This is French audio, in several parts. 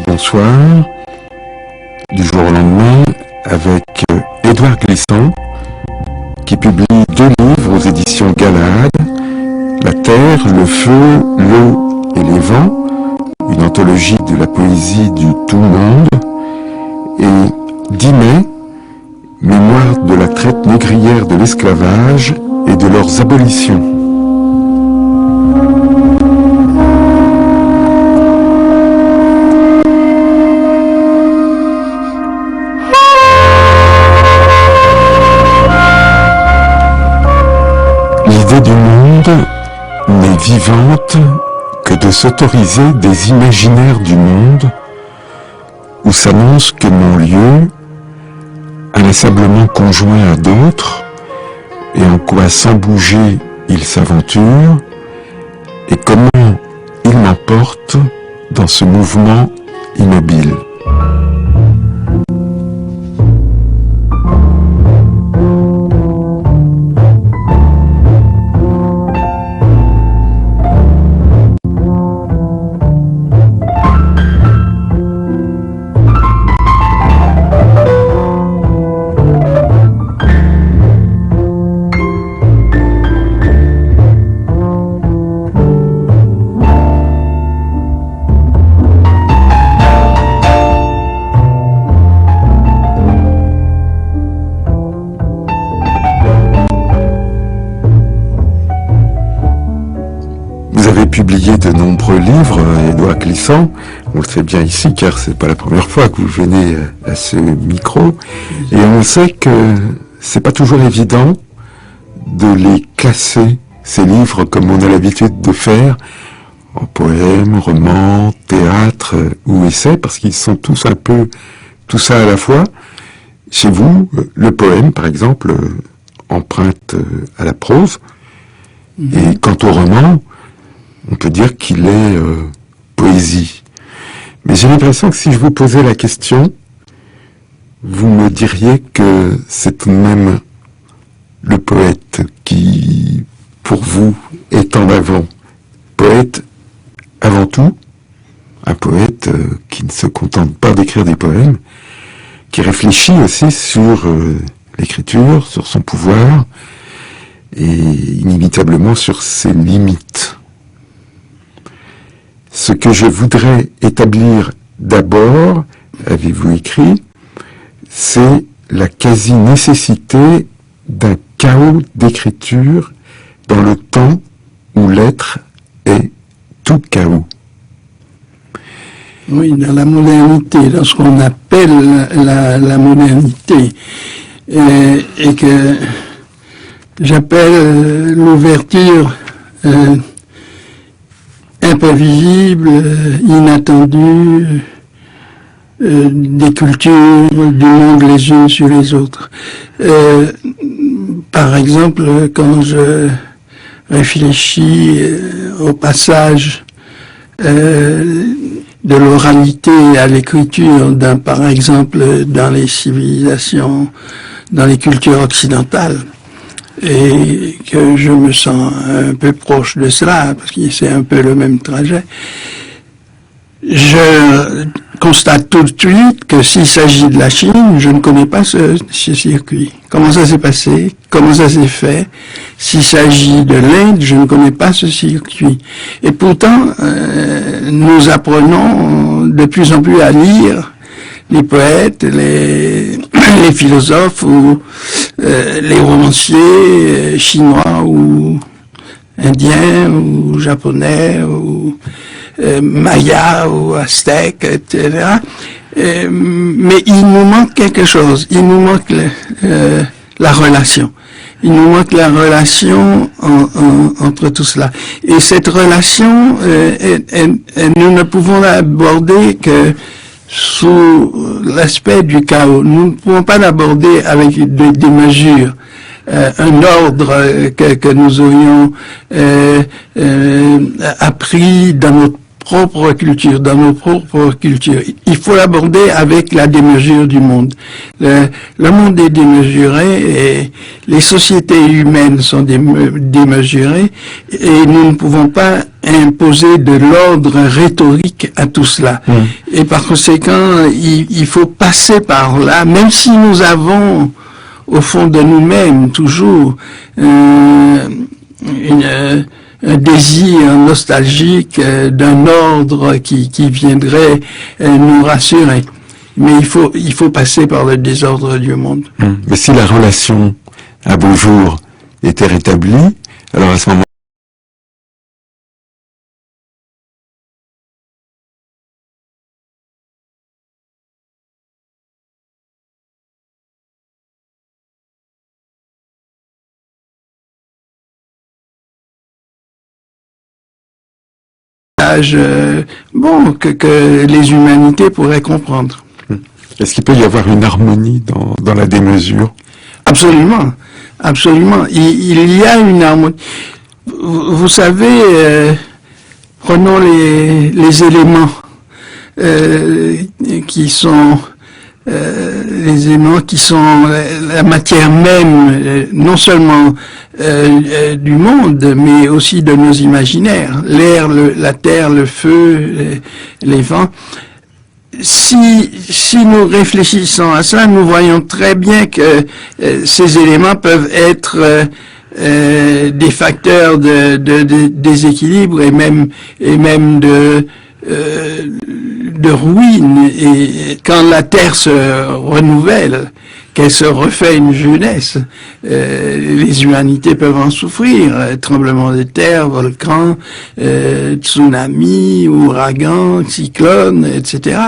Bonsoir, du jour au lendemain, avec Édouard Glissant, qui publie 2 livres aux éditions Galahad, La Terre, le Feu, l'Eau et les Vents, une anthologie de la poésie du tout-monde, et 10 mai, mémoire de la traite négrière de l'esclavage et de leurs abolitions. Du monde n'est vivante que de s'autoriser des imaginaires du monde où s'annonce que non-lieu, inlassablement conjoint à d'autres, et en quoi sans bouger il s'aventure, et comment il m'emporte dans ce mouvement immobile. Publié de nombreux livres, Édouard Glissant, on le sait bien ici car c'est pas la première fois que vous venez à ce micro, et on sait que c'est pas toujours évident de les classer, ces livres, comme on a l'habitude de faire, en poèmes, romans, théâtre ou essais, parce qu'ils sont tous un peu tout ça à la fois. Chez vous, le poème, par exemple, emprunte à la prose, et quant au roman, on peut dire qu'il est poésie. Mais j'ai l'impression que si je vous posais la question, vous me diriez que c'est tout de même le poète qui, pour vous, est en avant. Poète avant tout, un poète qui ne se contente pas d'écrire des poèmes, qui réfléchit aussi sur l'écriture, sur son pouvoir, et inévitablement sur ses limites. Ce que je voudrais établir d'abord, avez-vous écrit, c'est la quasi-nécessité d'un chaos d'écriture dans le temps où l'être est tout chaos. Oui, dans la modernité, dans ce qu'on appelle la modernité, et que j'appelle l'ouverture imprévisible, inattendue, des cultures du monde les unes sur les autres. Par exemple, quand je réfléchis au passage de l'oralité à l'écriture, par exemple dans les civilisations, dans les cultures occidentales, et que je me sens un peu proche de cela, parce que c'est un peu le même trajet, je constate tout de suite que s'il s'agit de la Chine, je ne connais pas ce circuit. Comment ça s'est passé? Comment ça s'est fait? S'il s'agit de l'Inde, je ne connais pas ce circuit. Et pourtant, nous apprenons de plus en plus à lire les poètes, les philosophes ou les romanciers chinois ou indiens ou japonais ou mayas ou aztèques, etc. Mais il nous manque quelque chose. Il nous manque la relation. Il nous manque la relation entre tout cela. Et cette relation, nous ne pouvons l'aborder que sous l'aspect du chaos. Nous ne pouvons pas l'aborder avec des mesures, un ordre que nous aurions appris dans notre propre culture, dans nos propres cultures. Il faut l'aborder avec la démesure du monde. Le monde est démesuré et les sociétés humaines sont démesurées et nous ne pouvons pas imposer de l'ordre rhétorique à tout cela. Et par conséquent, il faut passer par là, même si nous avons au fond de nous-mêmes toujours un désir nostalgique d'un ordre qui viendrait nous rassurer. Mais il faut passer par le désordre du monde. Mais si la relation à beau jour était rétablie, alors à ce moment bon, que les humanités pourraient comprendre. est-ce qu'il peut y avoir une harmonie dans la démesure? Absolument, absolument. Il y a une harmonie. Vous savez, prenons les éléments qui sont les éléments qui sont la matière même, non seulement du monde, mais aussi de nos imaginaires, l'air, la terre, le feu, les vents. Si nous réfléchissons à cela, nous voyons très bien que ces éléments peuvent être des facteurs de déséquilibre et même de ruine. Et quand la terre se renouvelle, qu'elle se refait une jeunesse, les humanités peuvent en souffrir. Tremblements de terre, volcans, tsunamis, ouragans, cyclones, etc.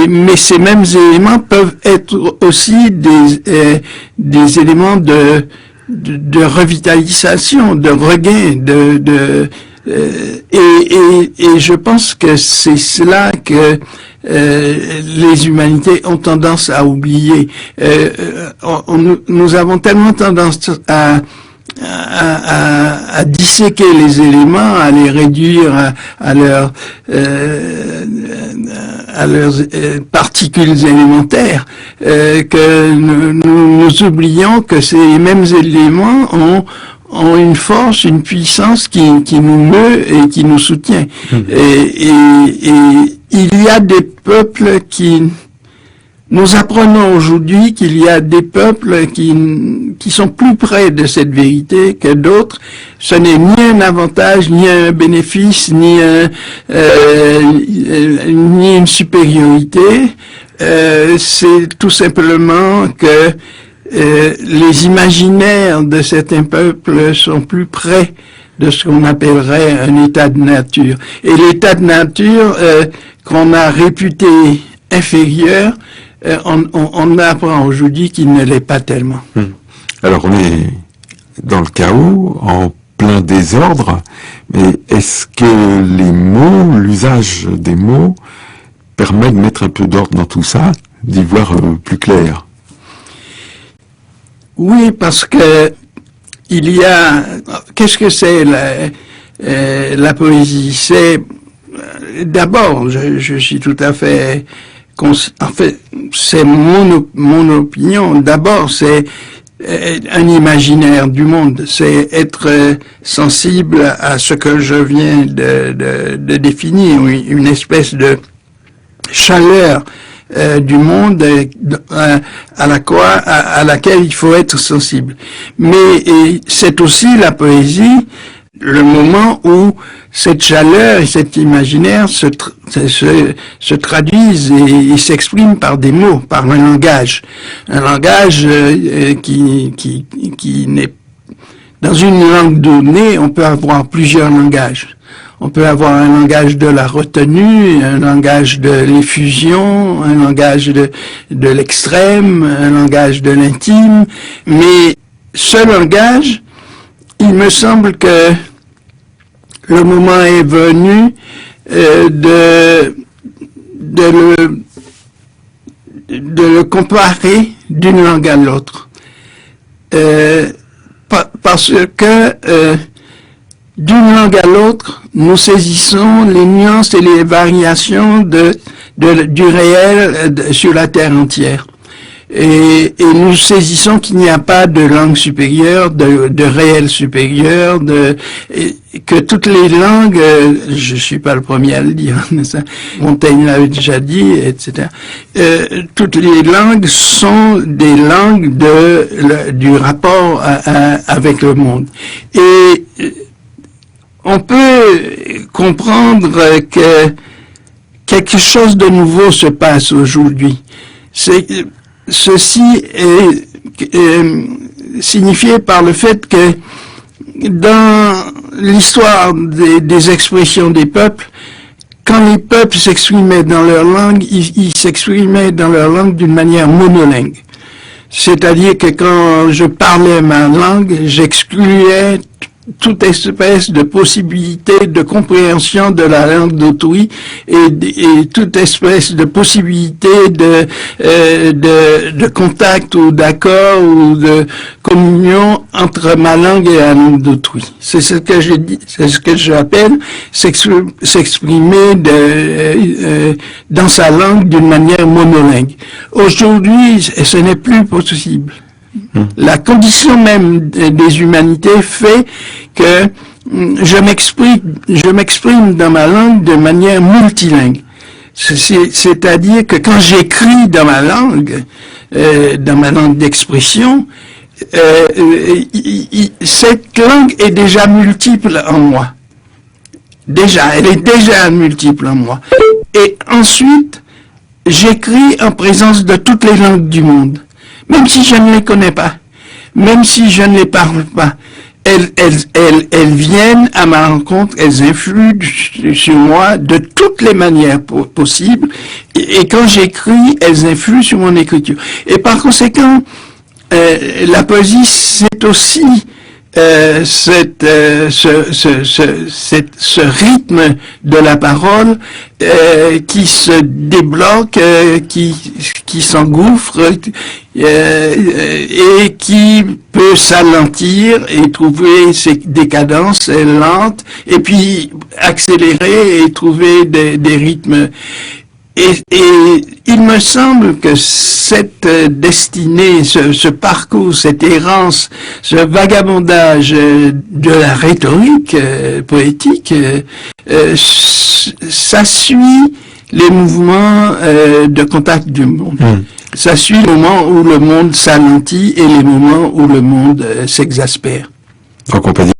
Mais ces mêmes éléments peuvent être aussi des éléments de revitalisation, de regain, et je pense que c'est cela que les humanités ont tendance à oublier. Nous avons tellement tendance à disséquer les éléments, à les réduire à leurs particules élémentaires, que nous oublions que ces mêmes éléments ont une force, une puissance qui nous meut et qui nous soutient. Et il y a des peuples nous apprenons aujourd'hui qu'il y a des peuples qui sont plus près de cette vérité que d'autres. Ce n'est ni un avantage, ni un bénéfice, ni une supériorité. C'est tout simplement que les imaginaires de certains peuples sont plus près de ce qu'on appellerait un état de nature. Et l'état de nature qu'on a réputé inférieur, on apprend aujourd'hui qu'il ne l'est pas tellement. Alors on est dans le chaos, en plein désordre, mais est-ce que les mots, l'usage des mots, permet de mettre un peu d'ordre dans tout ça, d'y voir plus clair? Oui, parce que il y a... Qu'est-ce que c'est la poésie? C'est... D'abord, je suis tout à fait... En fait, c'est mon opinion. D'abord, c'est un imaginaire du monde. C'est être sensible à ce que je viens de définir, une espèce de chaleur du monde à laquelle il faut être sensible. Mais c'est aussi la poésie, le moment où cette chaleur et cet imaginaire se traduisent et s'expriment par des mots, par un langage qui n'est... Dans une langue donnée, on peut avoir plusieurs langages. On peut avoir un langage de la retenue, un langage de l'effusion, un langage de l'extrême, un langage de l'intime. Mais ce langage, il me semble que le moment est venu de le comparer d'une langue à l'autre. Parce que d'une langue à l'autre, nous saisissons les nuances et les variations du réel sur la terre entière. Et nous saisissons qu'il n'y a pas de langue supérieure, de réel supérieur, que toutes les langues, je suis pas le premier à le dire, mais ça, Montaigne l'avait déjà dit, etc. Toutes les langues sont des langues du rapport avec le monde. Et on peut comprendre que quelque chose de nouveau se passe aujourd'hui. Ceci est signifié par le fait que dans l'histoire des expressions des peuples, quand les peuples s'exprimaient dans leur langue, ils s'exprimaient dans leur langue d'une manière monolingue. C'est-à-dire que quand je parlais ma langue, j'excluais toute espèce de possibilité de compréhension de la langue d'autrui et toute espèce de possibilité de contact ou d'accord ou de communion entre ma langue et la langue d'autrui. C'est ce que je dis, c'est ce que j'appelle s'exprimer dans sa langue d'une manière monolingue. Aujourd'hui, ce n'est plus possible. La condition même des humanités fait que je m'exprime dans ma langue de manière multilingue. C'est-à-dire que quand j'écris dans ma langue d'expression, cette langue est déjà multiple en moi. Elle est déjà multiple en moi. Et ensuite, j'écris en présence de toutes les langues du monde. Même si je ne les connais pas, même si je ne les parle pas, elles viennent à ma rencontre, elles influent sur moi de toutes les manières possibles. Et quand j'écris, elles influent sur mon écriture. Et par conséquent, la poésie, c'est aussi ce rythme de la parole qui se débloque, qui s'engouffre et qui peut s'alentir et trouver des cadences lentes et puis accélérer et trouver des rythmes. Et il me semble que cette destinée, ce parcours, cette errance, ce vagabondage de la rhétorique poétique, ça suit les mouvements de contact du monde. Ça suit le moment où le monde s'alentit et les moments où le monde s'exaspère. Donc on peut dire